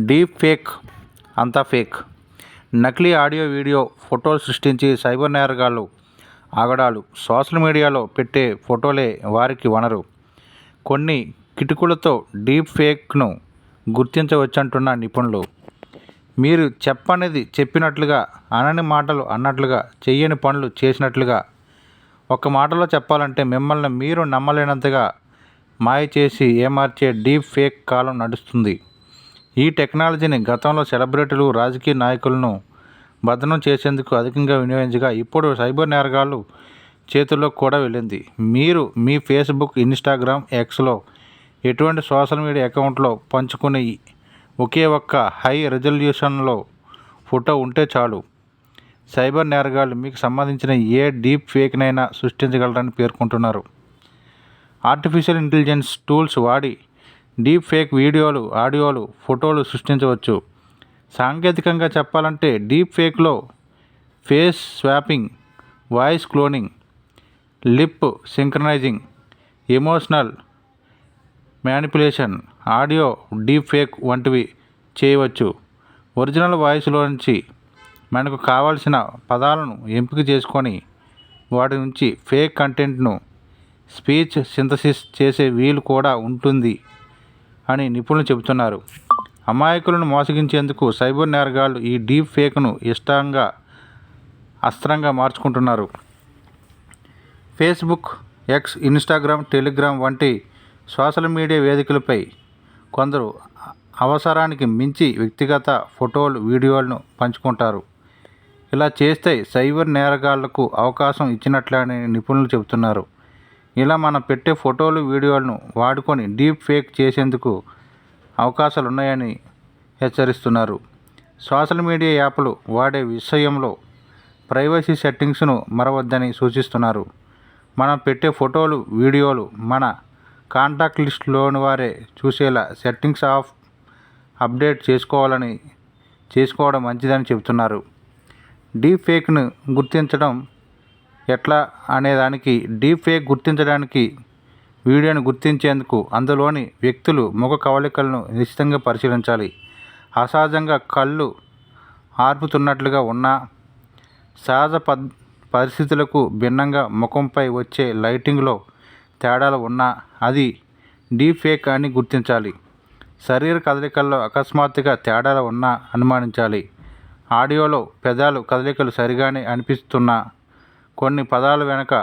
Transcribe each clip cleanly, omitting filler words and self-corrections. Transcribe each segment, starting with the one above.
Deep fake అంతా fake. నకిలీ audio, video, ఫోటోలు సృష్టించి సైబర్ నేరగాళ్లు ఆగడాలు. సోషల్ మీడియాలో పెట్టే ఫోటోలే వారికి వనరు. కొన్ని కిటుకులతో డీప్ ఫేక్ను గుర్తించవచ్చంటున్న నిపుణులు. మీరు చెప్పనిది చెప్పినట్లుగా, అనని మాటలు అన్నట్లుగా, చెయ్యని పనులు చేసినట్లుగా, ఒక్క మాటలో చెప్పాలంటే మిమ్మల్ని మీరు నమ్మలేనంతగా మాయ చేసి ఏమార్చే డీప్ ఫేక్ కాలం నడుస్తుంది. ఈ టెక్నాలజీని గతంలో సెలబ్రిటీలు, రాజకీయ నాయకులను భద్రం చేసేందుకు అధికంగా వినియోగించగా ఇప్పుడు సైబర్ నేరగాళ్లు చేతుల్లోకి కూడా వెళ్ళింది. మీరు మీ ఫేస్బుక్, ఇన్స్టాగ్రామ్, ఎక్స్లో ఎటువంటి సోషల్ మీడియా అకౌంట్లో పంచుకునే ఒకే ఒక్క హై రెజల్యూషన్లో ఫోటో ఉంటే చాలు, సైబర్ నేరగాళ్లు మీకు సంబంధించిన ఏ డీప్ ఫేక్నైనా సృష్టించగలరని పేర్కొంటున్నారు. ఆర్టిఫిషియల్ ఇంటెలిజెన్స్ టూల్స్ వాడి డీప్ ఫేక్ వీడియోలు, ఆడియోలు, ఫోటోలు సృష్టించవచ్చు. సాంకేతికంగా చెప్పాలంటే డీప్ ఫేక్లో face swapping, voice cloning, lip synchronising, emotional manipulation, audio deep fake వంటివి చేయవచ్చు. ఒరిజినల్ వాయిస్లోంచి మనకు కావలసిన పదాలను ఎంపిక చేసుకొని వాటి నుంచి ఫేక్ కంటెంట్ను స్పీచ్ సింథసిస్ చేసే వీలు కూడా ఉంటుంది అని నిపుణులు చెబుతున్నారు. అమాయకులను మోసగించేందుకు సైబర్ నేరగాళ్లు ఈ డీప్ ఫేక్ను ఇష్టంగా అస్త్రంగా మార్చుకుంటున్నారు. ఫేస్బుక్, ఎక్స్, ఇన్స్టాగ్రామ్, టెలిగ్రామ్ వంటి సోషల్ మీడియా వేదికలపై కొందరు అవసరానికి మించి వ్యక్తిగత ఫోటోలు, వీడియోలను పంచుకుంటారు. ఇలా చేస్తే సైబర్ నేరగాళ్లకు అవకాశం ఇచ్చినట్లని నిపుణులు చెబుతున్నారు. ఇలా మనం పెట్టే ఫోటోలు, వీడియోలను వాడుకొని డీప్ ఫేక్ చేసేందుకు అవకాశాలున్నాయని హెచ్చరిస్తున్నారు. సోషల్ మీడియా యాప్లు వాడే విషయంలో ప్రైవసీ సెట్టింగ్స్ను మరవద్దని సూచిస్తున్నారు. మనం పెట్టే ఫోటోలు, వీడియోలు మన కాంటాక్ట్ లిస్టులోని వారే చూసేలా సెట్టింగ్స్ అప్డేట్ చేసుకోవడం మంచిదని చెబుతున్నారు. డీప్ ఫేక్ను గుర్తించడం ఎట్లా అనేదానికి, డీప్ ఫేక్ గుర్తించడానికి వీడియోను గుర్తించేందుకు అందులోని వ్యక్తులు ముఖ కవళికలను నిశితంగా పరిశీలించాలి. అసహజంగా కళ్ళు ఆర్పుతున్నట్లుగా ఉన్నా, సహజ పరిస్థితులకు భిన్నంగా ముఖంపై వచ్చే లైటింగ్లో తేడాలు ఉన్నా అది డీప్ ఫేక్ అని గుర్తించాలి. శరీర కదలికల్లో అకస్మాత్తుగా తేడాలు ఉన్నా అనుమానించాలి. ఆడియోలో పెదాలు కదలికలు సరిగానే అనిపిస్తున్నా కొన్ని పదాల వెనుక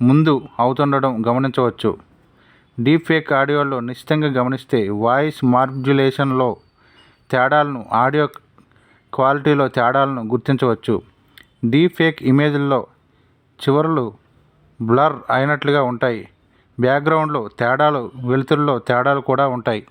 ముందు అవుతుండడం గమనించవచ్చు. డీప్ ఫేక్ ఆడియోలో నిశ్చితంగా గమనిస్తే వాయిస్ మాడ్యులేషన్లో తేడాలను, ఆడియో క్వాలిటీలో తేడాలను గుర్తించవచ్చు. డీప్ ఫేక్ ఇమేజ్ల్లో చివరలు బ్లర్ అయినట్లుగా ఉంటాయి. బ్యాక్గ్రౌండ్లో తేడాలు, వెలుతురులో తేడాలు కూడా ఉంటాయి.